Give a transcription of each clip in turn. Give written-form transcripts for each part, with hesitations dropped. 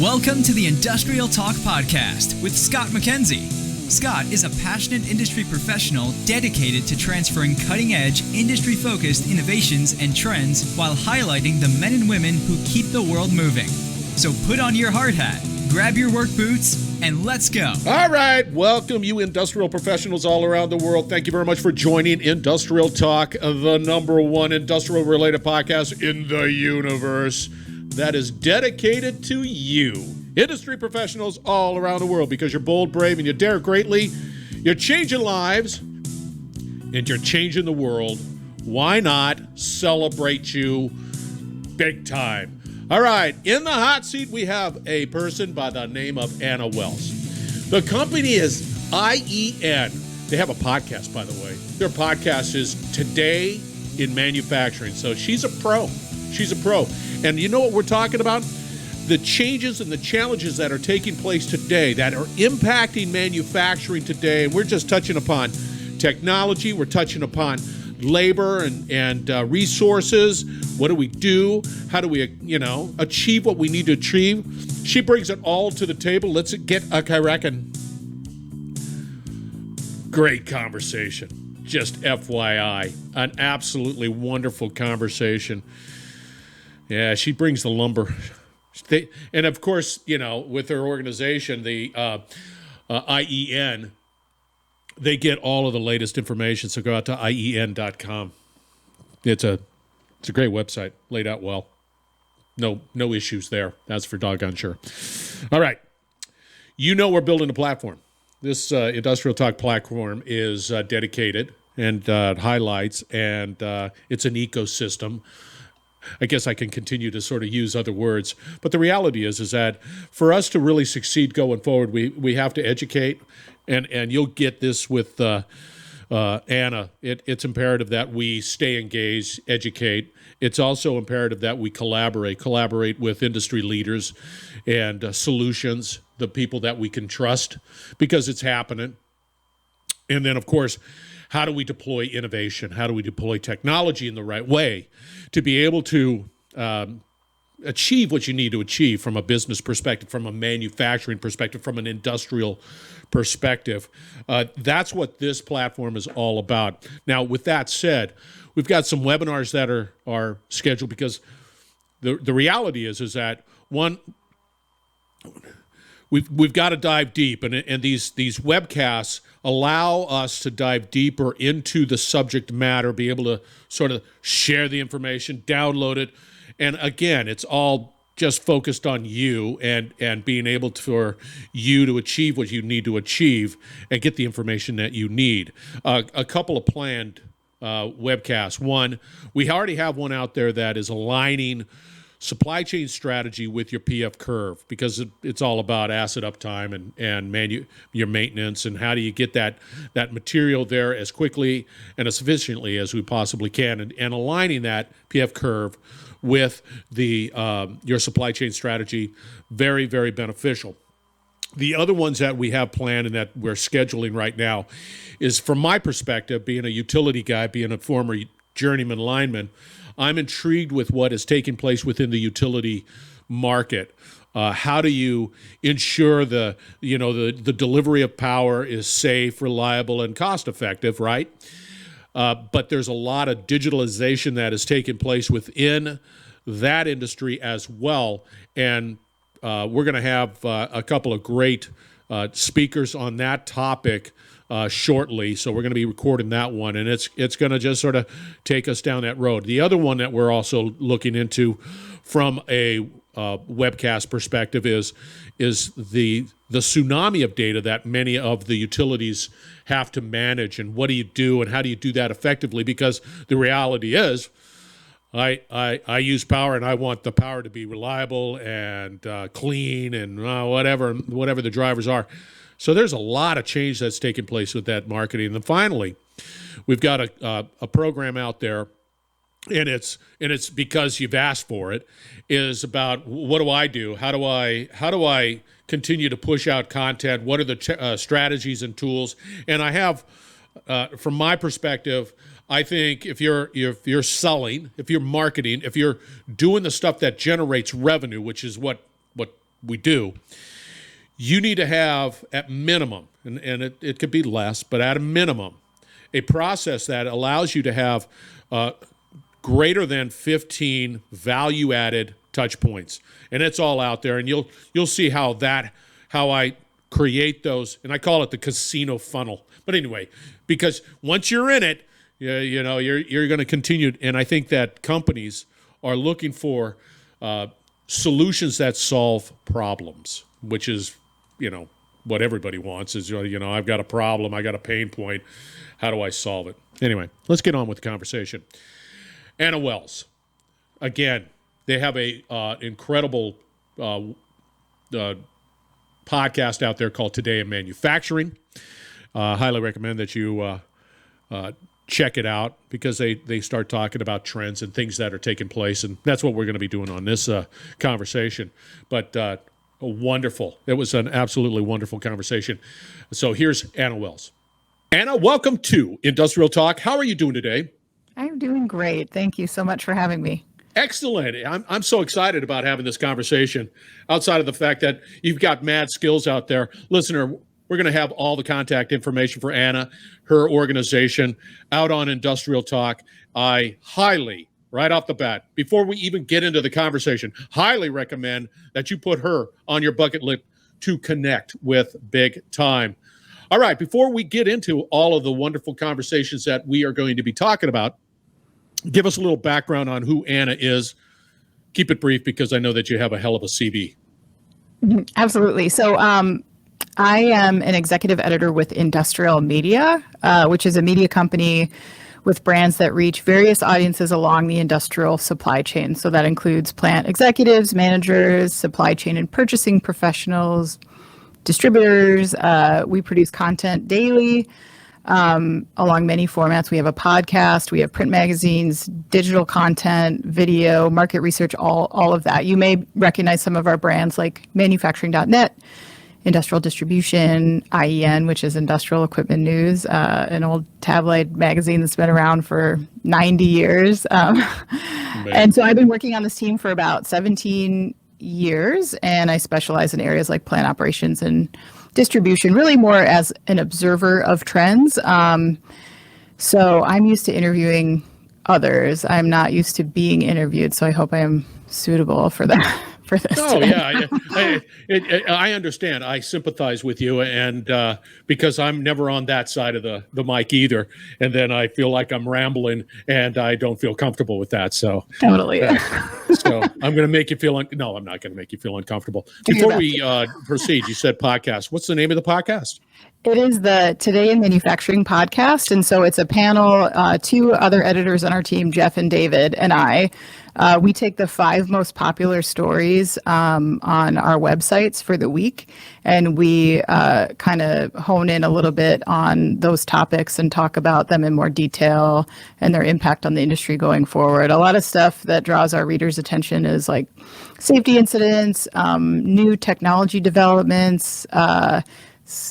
Welcome to the Industrial Talk Podcast with Scott McKenzie. Scott is a passionate industry professional dedicated to transferring cutting-edge, industry-focused innovations and trends while highlighting the men and women who keep the world moving. So put on your hard hat, grab your work boots, and let's go. All right. Welcome, you industrial professionals all around the world. Thank you very much for joining Industrial Talk, the number one industrial-related podcast in the universe that is dedicated to you, industry professionals all around the world, because you're bold, brave, and you dare greatly. You're changing lives, and you're changing the world. Why not celebrate you big time? All right, in the hot seat, we have a person by the name of Anna Wells. The company is IEN. They have a podcast, by the way. Their podcast is Today in Manufacturing. So she's a pro. She's a pro. And you know what we're talking about? The changes and the challenges that are taking place today that are impacting manufacturing today. And we're just touching upon technology. We're touching upon labor and resources. What do we do? How do we, achieve what we need to achieve? She brings it all to the table. Let's get, I reckon, great conversation. Just FYI, an absolutely wonderful conversation. Yeah, she brings the lumber. And of course, with her organization, the IEN, they get all of the latest information. So go out to IEN.com. It's a great website, laid out well. No issues there. That's for doggone sure. All right. We're building a platform. This Industrial Talk platform is dedicated and highlights, and it's an ecosystem. I guess I can continue to sort of use other words. But the reality is that for us to really succeed going forward, we have to educate, and you'll get this with Anna. It's imperative that we stay engaged, educate. It's also imperative that we collaborate with industry leaders and solutions, the people that we can trust, because it's happening. And then, of course, how do we deploy innovation? How do we deploy technology in the right way to be able to achieve what you need to achieve from a business perspective, from a manufacturing perspective, from an industrial perspective? That's what this platform is all about. Now, with that said, we've got some webinars that are scheduled, because the reality is that, one, we've got to dive deep, and these webcasts allow us to dive deeper into the subject matter, be able to sort of share the information, download it, and again, it's all just focused on you and being able for you to achieve what you need to achieve and get the information that you need. A couple of planned webcasts. One, we already have one out there that is aligning supply chain strategy with your PF curve, because it's all about asset uptime and your maintenance, and how do you get that material there as quickly and as efficiently as we possibly can, and aligning that PF curve with your supply chain strategy. Very, very beneficial. The other ones that we have planned and that we're scheduling right now is, from my perspective, being a utility guy, being a former journeyman lineman, I'm intrigued with what is taking place within the utility market. How do you ensure the delivery of power is safe, reliable, and cost effective, right? But there's a lot of digitalization that is taking place within that industry as well. And we're going to have a couple of great speakers on that topic shortly, so we're going to be recording that one, and it's going to just sort of take us down that road. The other one that we're also looking into from a webcast perspective is the tsunami of data that many of the utilities have to manage, and what do you do, and how do you do that effectively? Because the reality is, I use power, and I want the power to be reliable and clean and whatever the drivers are. So there's a lot of change that's taking place with that marketing. And then finally, we've got a program out there, and it's because you've asked for it, is about what do I do? How do I continue to push out content? What are the strategies and tools? And I have, from my perspective, I think if you're selling, if you're marketing, if you're doing the stuff that generates revenue, which is what what we do, you need to have at minimum, and it could be less, but at a minimum, a process that allows you to have greater than 15 value-added touch points. And it's all out there, and you'll see how I create those, and I call it the casino funnel. But anyway, because once you're in it, you're going to continue, and I think that companies are looking for solutions that solve problems, which is, what everybody wants is, I've got a problem, I got a pain point, how do I solve it? Anyway, let's get on with the conversation. Anna Wells, again, they have a incredible podcast out there called Today in Manufacturing. Highly recommend that you check it out, because they start talking about trends and things that are taking place, and that's what we're going to be doing on this conversation. But wonderful. It was an absolutely wonderful conversation. So here's Anna Wells. Anna, welcome to Industrial Talk. How are you doing today? I'm doing great. Thank you so much for having me. Excellent. I'm so excited about having this conversation, outside of the fact that you've got mad skills out there. Listener, we're going to have all the contact information for Anna, her organization, out on Industrial Talk. I highly, right off the bat, before we even get into the conversation, highly recommend that you put her on your bucket list to connect with big time. All right, before we get into all of the wonderful conversations that we are going to be talking about, give us a little background on who Anna is. Keep it brief, because I know that you have a hell of a CV. Absolutely. So I am an executive editor with Industrial Media, which is a media company with brands that reach various audiences along the industrial supply chain. So that includes plant executives, managers, supply chain and purchasing professionals, distributors. We produce content daily along many formats. We have a podcast, we have print magazines, digital content, video, market research, all of that. You may recognize some of our brands like manufacturing.net, Industrial Distribution, IEN, which is Industrial Equipment News, an old tabloid magazine that's been around for 90 years. And so I've been working on this team for about 17 years, and I specialize in areas like plant operations and distribution, really more as an observer of trends. So I'm used to interviewing others. I'm not used to being interviewed, so I hope I am suitable for that. For this. Oh, yeah. I understand. I sympathize with you, and because I'm never on that side of the mic either, and then I feel like I'm rambling, and I don't feel comfortable with that. So totally. So I'm going to make you feel no, I'm not going to make you feel uncomfortable. Before we proceed, you said podcast. What's the name of the podcast? It is the Today in Manufacturing podcast. And so it's a panel, two other editors on our team, Jeff and David, and I. We take the 5 most popular stories on our websites for the week, and we kind of hone in a little bit on those topics and talk about them in more detail and their impact on the industry going forward. A lot of stuff that draws our readers' attention is like safety incidents, new technology developments,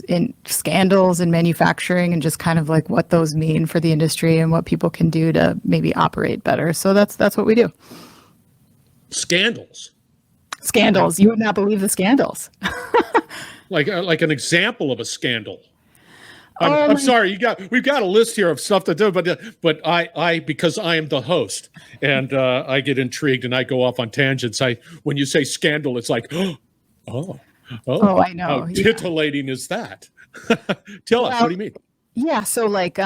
in scandals in manufacturing, and just kind of like what those mean for the industry and what people can do to maybe operate better. So that's what we do. Scandals. You would not believe the scandals. like an example of a scandal. I'm sorry. We've got a list here of stuff to do, but I because I am the host, and I get intrigued and I go off on tangents. When you say scandal, it's like, oh, I know. How titillating is that? Tell us, what do you mean? Yeah, so like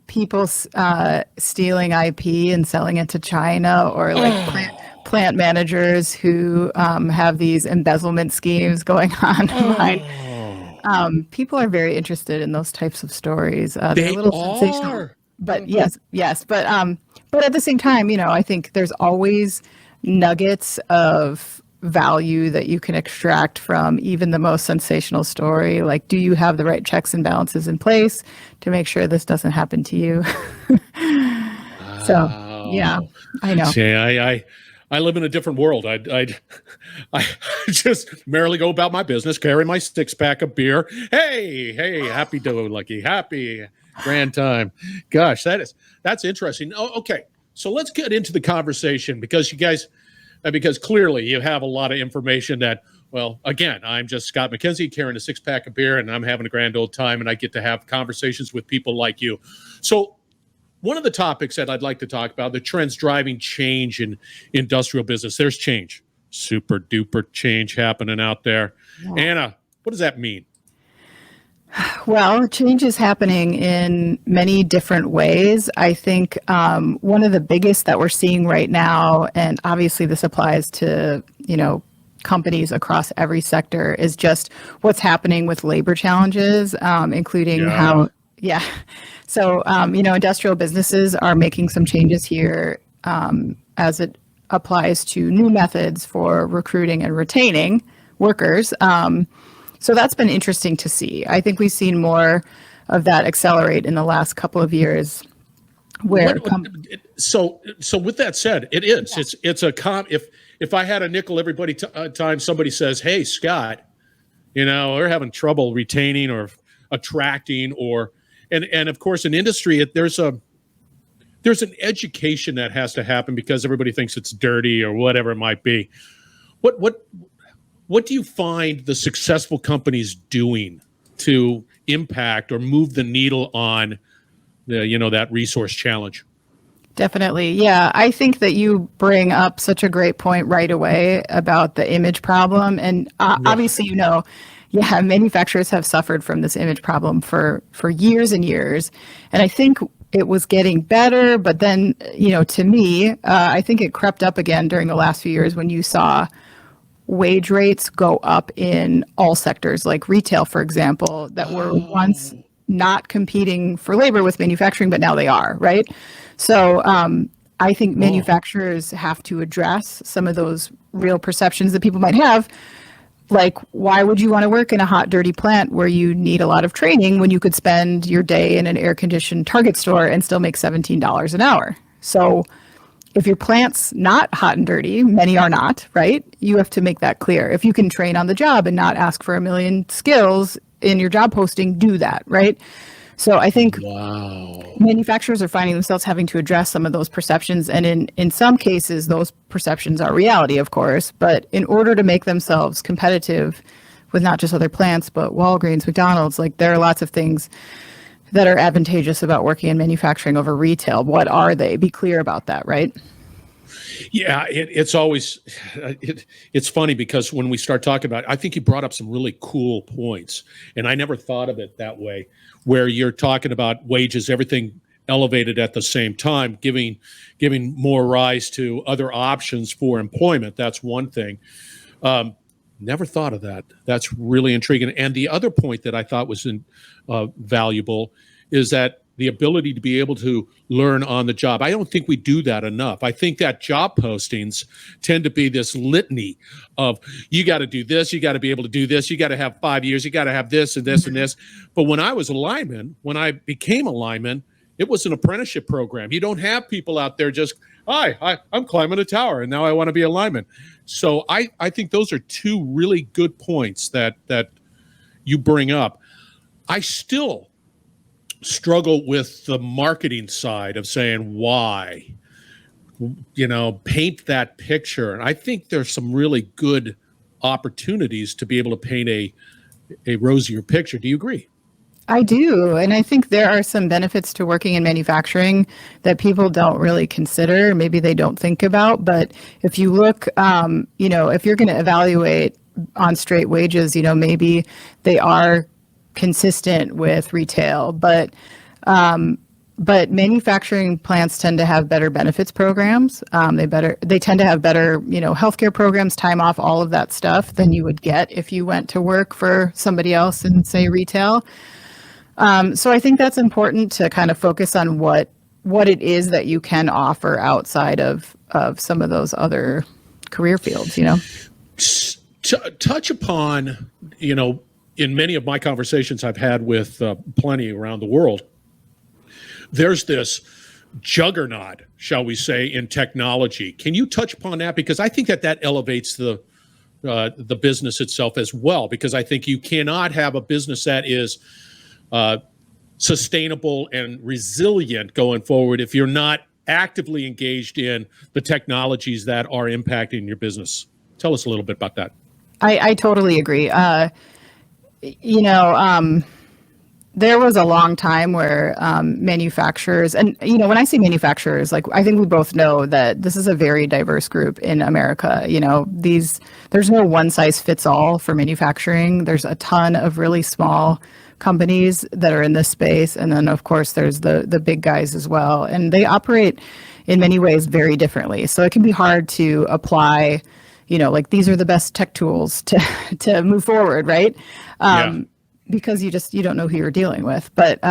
people stealing IP and selling it to China, or like plant managers who have these embezzlement schemes going on online. People are very interested in those types of stories. They're a little sensational. But yes. But at the same time, I think there's always nuggets of value that you can extract from even the most sensational story. Like, do you have the right checks and balances in place to make sure this doesn't happen to you? So, yeah, I know. See, I live in a different world. I just merrily go about my business, carry my 6-pack of beer. Hey, happy lucky, happy grand time. Gosh, that's interesting. Oh, okay. So let's get into the conversation, because you guys, because clearly you have a lot of information that, well, again, I'm just Scott McKenzie carrying a 6-pack of beer and I'm having a grand old time, and I get to have conversations with people like you. So one of the topics that I'd like to talk about, the trends driving change in industrial business. There's change, super duper change happening out there. Yeah. Anna, what does that mean? Well, change is happening in many different ways. I think one of the biggest that we're seeing right now, and obviously this applies to, companies across every sector, is just what's happening with labor challenges, including So, industrial businesses are making some changes here as it applies to new methods for recruiting and retaining workers. So that's been interesting to see. I think we've seen more of that accelerate in the last couple of years. So with that said, it is. Yeah. If I had a nickel every time somebody says, "Hey, Scott, we're having trouble retaining or attracting," and of course in industry there's an education that has to happen because everybody thinks it's dirty or whatever it might be. What do you find the successful companies doing to impact or move the needle on that resource challenge? Definitely. Yeah. I think that you bring up such a great point right away about the image problem. And obviously, manufacturers have suffered from this image problem for years and years. And I think it was getting better. But then, to me, I think it crept up again during the last few years when you saw wage rates go up in all sectors, like retail, for example, that were once not competing for labor with manufacturing, but now they are, right? So I think manufacturers have to address some of those real perceptions that people might have. Like, why would you want to work in a hot, dirty plant where you need a lot of training when you could spend your day in an air-conditioned Target store and still make $17 an hour? So if your plant's not hot and dirty, many are not, right? You have to make that clear. If you can train on the job and not ask for a million skills in your job posting, do that, right? So I think manufacturers are finding themselves having to address some of those perceptions. And in some cases, those perceptions are reality, of course. But in order to make themselves competitive with not just other plants, but Walgreens, McDonald's, there are lots of things that are advantageous about working in manufacturing over retail. What are they? Be clear about that, right? Yeah, it's always, it's funny because when we start talking about it, I think you brought up some really cool points, and I never thought of it that way, where you're talking about wages, everything elevated at the same time, giving more rise to other options for employment. That's one thing. Never thought of that. That's really intriguing. And the other point that I thought was valuable is that the ability to be able to learn on the job. I don't think we do that enough. I think that job postings tend to be this litany of, you got to do this, you got to be able to do this, you got to have 5 years, you got to have this and this and this. But when I became a lineman, it was an apprenticeship program. You don't have people out there just, hi, I'm climbing a tower and now I want to be a lineman. So I think those are two really good points that you bring up. I still struggle with the marketing side of saying why, paint that picture. And I think there's some really good opportunities to be able to paint a rosier picture. Do you agree? I do. And I think there are some benefits to working in manufacturing that people don't really consider. Maybe they don't think about. But if you look, if you're going to evaluate on straight wages, maybe they are consistent with retail, but manufacturing plants tend to have better benefits programs. They tend to have better, healthcare programs, time off, all of that stuff than you would get if you went to work for somebody else in, say, retail. So I think that's important to kind of focus on what it is that you can offer outside of some of those other career fields, Touch upon, in many of my conversations I've had with plenty around the world, there's this juggernaut, shall we say, in technology. Can you touch upon that? Because I think that elevates the business itself as well, because I think you cannot have a business that is sustainable and resilient going forward if you're not actively engaged in the technologies that are impacting your business. Tell us a little bit about that. I totally agree. You know, there was a long time where manufacturers, and when I say manufacturers, like I think we both know that this is a very diverse group in America. There's no one size fits all for manufacturing. There's a ton of really small companies that are in this space, and then of course there's the big guys as well, and they operate in many ways very differently. So it can be hard to apply, like these are the best tech tools to move forward, right? Because you don't know who you're dealing with. But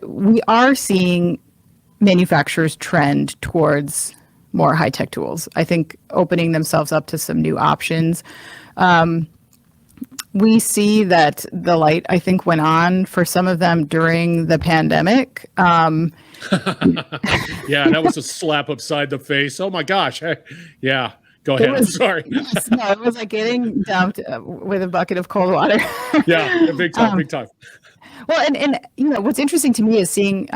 we are seeing manufacturers trend towards more high tech tools. I think opening themselves up to some new options. We see that the light, I think, went on for some of them during the pandemic. Yeah, that was a slap upside the face. Oh my gosh. Yeah. Go ahead. I'm sorry. Yes, no, it was like getting dumped with a bucket of cold water. Yeah, big time, big time. Well, and what's interesting to me is seeing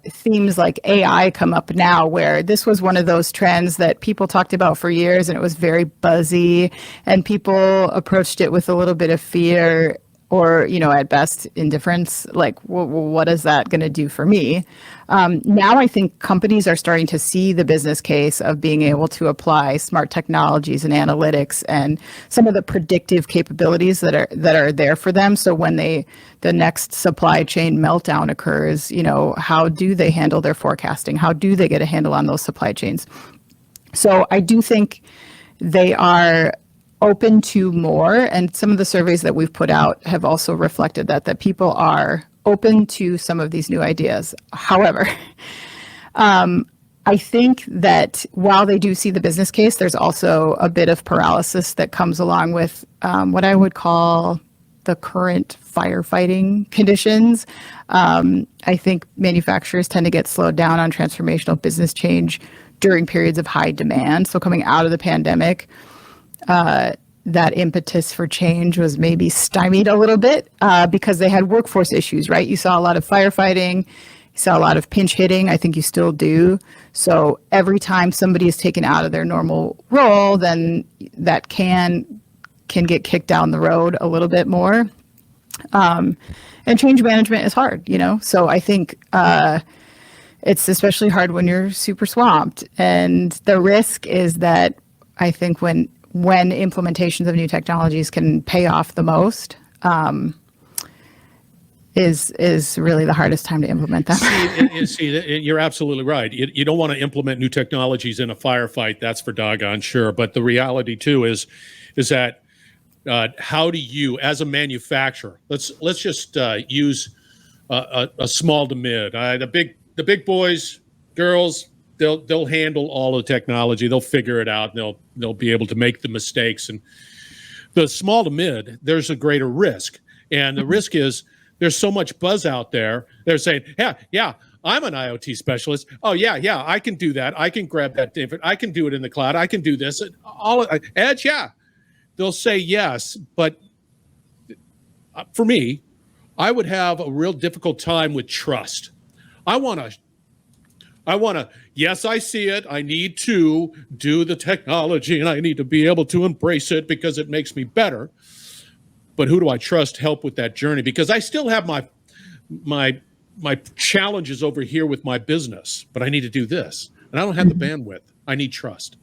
themes like AI come up now, where this was one of those trends that people talked about for years, and it was very buzzy, and people approached it with a little bit of fear or, at best, indifference. Like, what is that going to do for me? Now I think companies are starting to see the business case of being able to apply smart technologies and analytics and some of the predictive capabilities that are there for them. So when the next supply chain meltdown occurs, how do they handle their forecasting? How do they get a handle on those supply chains? So I do think they are open to more, and some of the surveys that we've put out have also reflected that people are open to some of these new ideas. However, I think that while they do see the business case, there's also a bit of paralysis that comes along with what I would call the current firefighting conditions. I think manufacturers tend to get slowed down on transformational business change during periods of high demand. So coming out of the pandemic, that impetus for change was maybe stymied a little bit because they had workforce issues, right? You saw a lot of firefighting, you saw a lot of pinch hitting. I think you still do. So every time somebody is taken out of their normal role, then that can get kicked down the road a little bit more. And change management is hard, So I think it's especially hard when you're super swamped. And the risk is that I think when implementations of new technologies can pay off the most, is really the hardest time to implement them. See, you're absolutely right. You don't want to implement new technologies in a firefight. That's for doggone sure. But the reality too is that how do you, as a manufacturer, let's just use a small to mid. The big boys, girls, they'll handle all the technology. They'll figure it out. And they'll be able to make the mistakes. And the small to mid, there's a greater risk. And the risk is there's so much buzz out there. They're saying, yeah, I'm an IoT specialist. Oh yeah, I can do that. I can grab that different. I can do it in the cloud. I can do this. Edge, yeah. They'll say yes, but for me, I would have a real difficult time with trust. I want to, yes, I see it. I need to do the technology and I need to be able to embrace it because it makes me better. But who do I trust help with that journey? Because I still have my challenges over here with my business, but I need to do this. And I don't have the bandwidth. I need trust.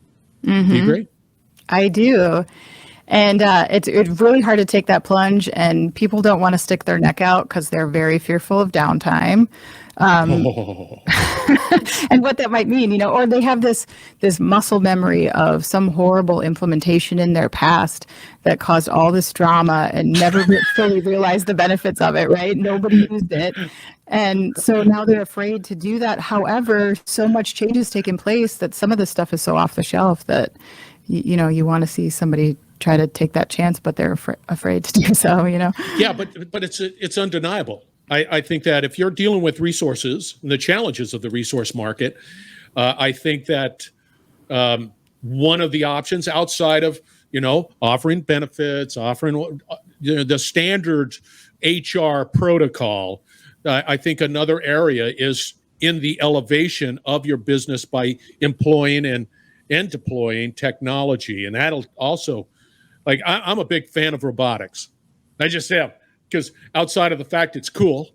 Mm-hmm. Do you agree? I do. And it's really hard to take that plunge, and people don't want to stick their neck out because they're very fearful of downtime. And what that might mean, or they have this muscle memory of some horrible implementation in their past that caused all this drama and never fully realized the benefits of it, right? Nobody used it. And so now they're afraid to do that. However, so much change has taken place that some of this stuff is so off the shelf that, you want to see somebody try to take that chance, but they're afraid to do so, Yeah, but it's undeniable. I think that if you're dealing with resources and the challenges of the resource market, I think that one of the options outside of, offering benefits, offering the standard HR protocol, I think another area is in the elevation of your business by employing and deploying technology. And that'll also, like, I'm a big fan of robotics. I just am, because outside of the fact it's cool,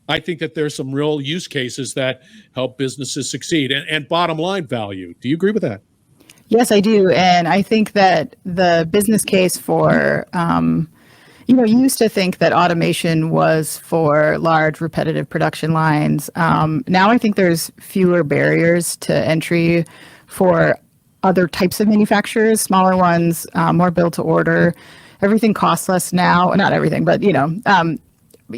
I think that there's some real use cases that help businesses succeed, and bottom line value. Do you agree with that? Yes, I do. And I think that the business case for, you used to think that automation was for large repetitive production lines. Now I think there's fewer barriers to entry for other types of manufacturers, smaller ones, more built to order. Everything costs less now. Not everything, but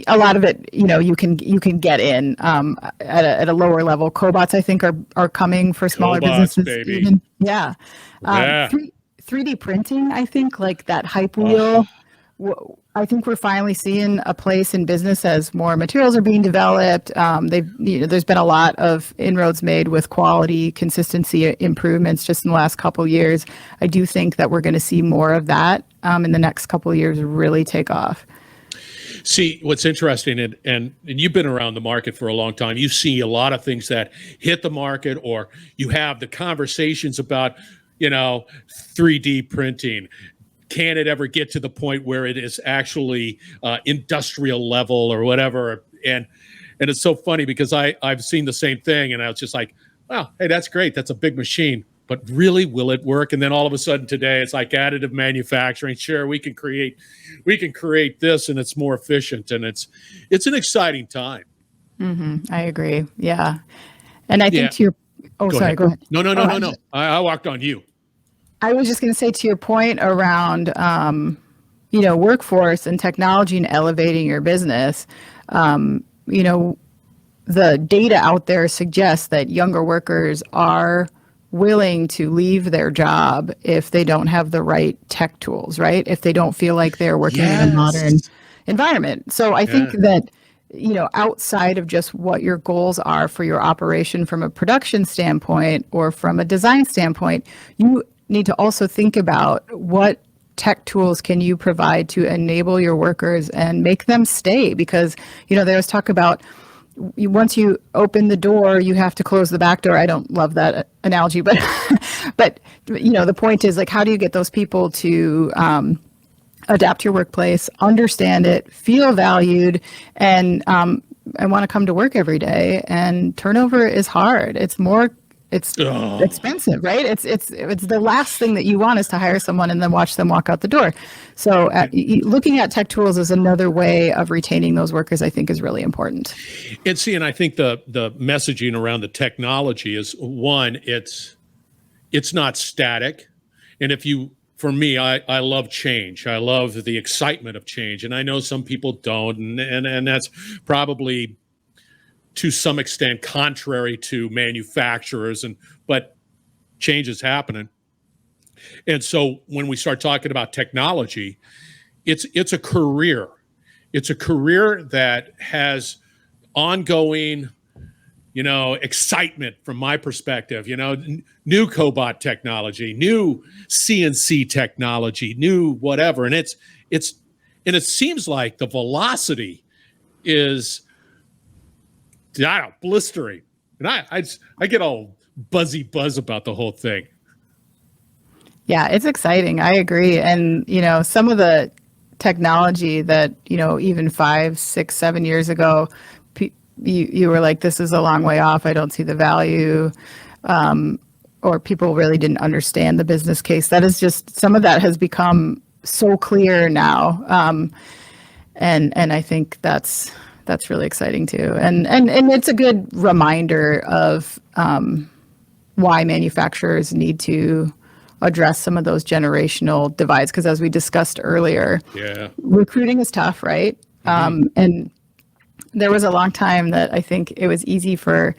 a lot of it, you can get in at a lower level. Cobots, I think, are coming for smaller businesses. Baby. Even. Yeah. 3D printing, I think, like that hype wheel. I think we're finally seeing a place in business as more materials are being developed. There's been a lot of inroads made with quality, consistency improvements just in the last couple of years. I do think that we're going to see more of that in the next couple of years really take off. See, what's interesting, and you've been around the market for a long time, you see a lot of things that hit the market, or you have the conversations about, 3D printing. Can it ever get to the point where it is actually industrial level or whatever? And it's so funny because I've seen the same thing, and I was just like, wow, hey, that's great. That's a big machine. But really, will it work? And then all of a sudden today, it's like additive manufacturing. Sure, we can create this, and it's more efficient, and it's an exciting time. I agree. Yeah, and I think to your go ahead. No. I walked on you. I was just going to say, to your point around, workforce and technology and elevating your business, the data out there suggests that younger workers are willing to leave their job if they don't have the right tech tools, right? If they don't feel like they're working in a modern environment. So I think that, outside of just what your goals are for your operation from a production standpoint or from a design standpoint, you need to also think about what tech tools can you provide to enable your workers and make them stay, because there was talk about once you open the door, you have to close the back door. I don't love that analogy, but the point is, like, how do you get those people to adapt your workplace, understand it, feel valued, and want to come to work every day? And turnover is hard. It's expensive, right? It's the last thing that you want is to hire someone and then watch them walk out the door. So looking at tech tools as another way of retaining those workers, I think, is really important. And I think the messaging around the technology is, one, it's not static. And for me, I love change. I love the excitement of change. And I know some people don't, and that's probably to some extent contrary to manufacturers, but change is happening. And so when we start talking about technology, it's a career. It's a career that has ongoing, excitement from my perspective, new cobot technology, new CNC technology, new whatever. And it seems like the velocity is, blistering. And I get all buzz about the whole thing. Yeah, it's exciting. I agree. And, some of the technology that, even 5, 6, 7 years ago, you were like, this is a long way off. I don't see the value. Or people really didn't understand the business case. That is just, some of that has become so clear now. And I think that's really exciting too. And it's a good reminder of why manufacturers need to address some of those generational divides. Because as we discussed earlier, recruiting is tough, right? And there was a long time that I think it was easy for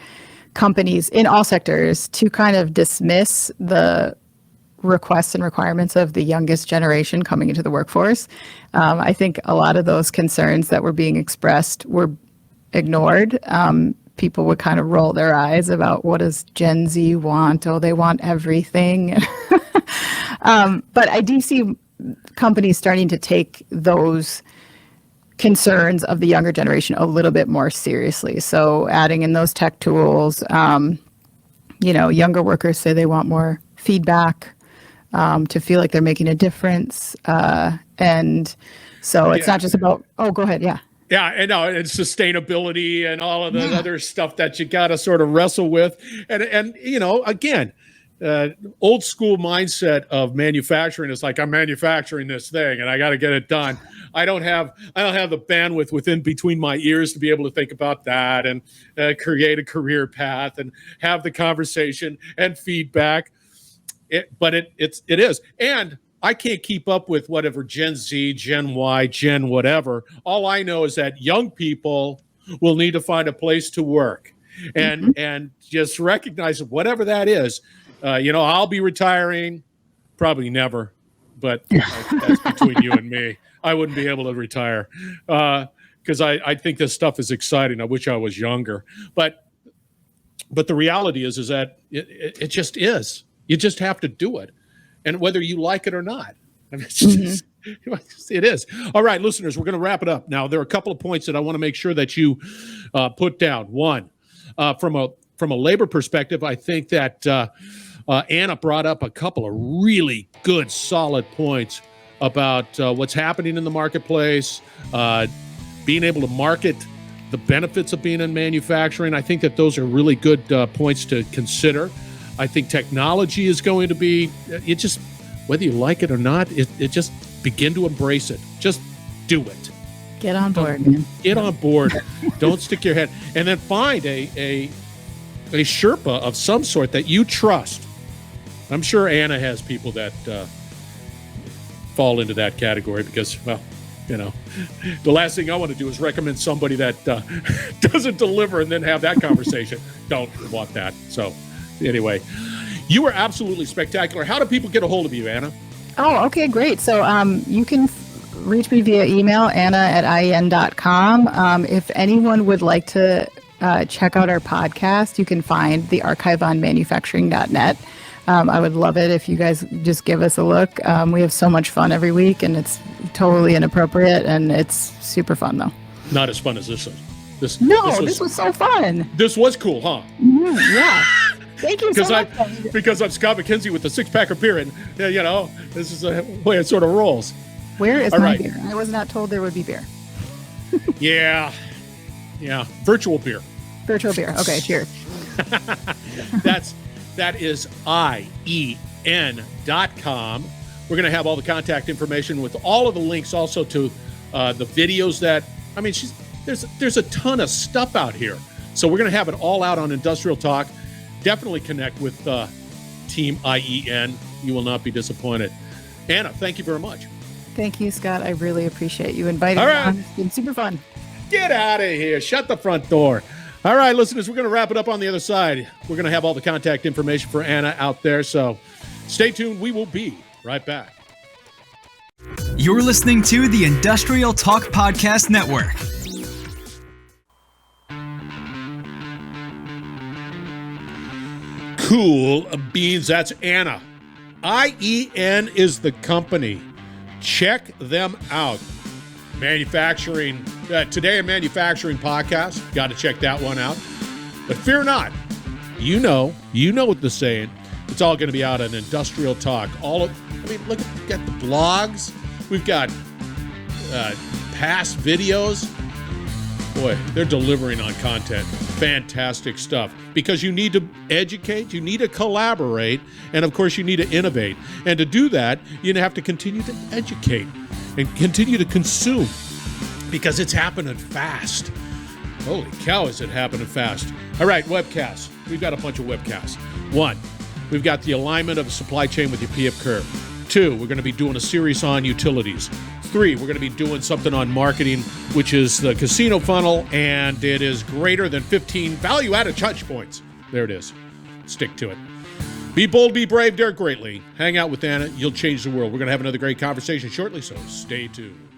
companies in all sectors to kind of dismiss the requests and requirements of the youngest generation coming into the workforce. I think a lot of those concerns that were being expressed were ignored. People would kind of roll their eyes about, what does Gen Z want? Oh, they want everything. But I do see companies starting to take those concerns of the younger generation a little bit more seriously. So adding in those tech tools, younger workers say they want more feedback to feel like they're making a difference. And so it's not just about, go ahead. Yeah. Yeah, and sustainability and all of the other stuff that you got to sort of wrestle with. And again, old school mindset of manufacturing is like, I'm manufacturing this thing and I got to get it done. I don't have the bandwidth within between my ears to be able to think about that and create a career path and have the conversation and feedback. But it is. And I can't keep up with whatever Gen Z, Gen Y, Gen whatever. All I know is that young people will need to find a place to work and just recognize whatever that is. I'll be retiring, probably never, but that's between you and me. I wouldn't be able to retire because I think this stuff is exciting. I wish I was younger, but the reality is that it just is. You just have to do it. And whether you like it or not, I mean, it is. All right, listeners, we're going to wrap it up. Now, there are a couple of points that I want to make sure that you put down. One, from a labor perspective, I think that Anna brought up a couple of really good, solid points about what's happening in the marketplace, being able to market the benefits of being in manufacturing. I think that those are really good points to consider. I think technology is going to be, whether you like it or not, it just begin to embrace it. Just do it. Get on board, man. Get on board. Don't stick your head. And then find a Sherpa of some sort that you trust. I'm sure Anna has people that fall into that category because, the last thing I want to do is recommend somebody that doesn't deliver and then have that conversation. Don't want that. So anyway, you were absolutely spectacular. How do people get a hold of you, Anna? Oh, okay, great. So you can reach me via email, anna@ien.com. If anyone would like to check out our podcast, you can find the archive on manufacturing.net. I would love it if you guys just give us a look. We have so much fun every week, and it's totally inappropriate, and it's super fun, though. Not as fun as this is. This was so fun. This was cool, huh? Yeah. Thank you so much. Because I'm Scott McKenzie with the six-pack of beer, and, this is the way it sort of rolls. Where is my beer? I was not told there would be beer. Yeah. Virtual beer. Virtual beer. Okay, cheers. That is IEN.com. We're going to have all the contact information with all of the links also to the videos there's a ton of stuff out here. So we're going to have it all out on Industrial Talk. Definitely connect with Team IEN. You will not be disappointed. Anna, thank you very much. Thank you, Scott. I really appreciate you inviting me on. It's been super fun. Get out of here. Shut the front door. All right, listeners, we're going to wrap it up on the other side. We're going to have all the contact information for Anna out there. So stay tuned. We will be right back. You're listening to the Industrial Talk Podcast Network. Cool beans. That's Anna. IEN is the company. Check them out. Manufacturing, Today in Manufacturing podcast. Got to check that one out. But fear not. You know what they're saying. It's all going to be out on Industrial Talk. Look at the blogs. We've got past videos. Boy, they're delivering on content. Fantastic stuff. Because you need to educate, you need to collaborate, and of course you need to innovate. And to do that, you have to continue to educate and continue to consume because it's happening fast. Holy cow, is it happening fast. All right, webcasts. We've got a bunch of webcasts. 1, we've got the alignment of the supply chain with your PF curve. 2, we're going to be doing a series on utilities. 3, we're going to be doing something on marketing, which is the casino funnel, and it is greater than 15 value-added touch points. There it is. Stick to it. Be bold, be brave, dare greatly. Hang out with Anna. You'll change the world. We're going to have another great conversation shortly, so stay tuned.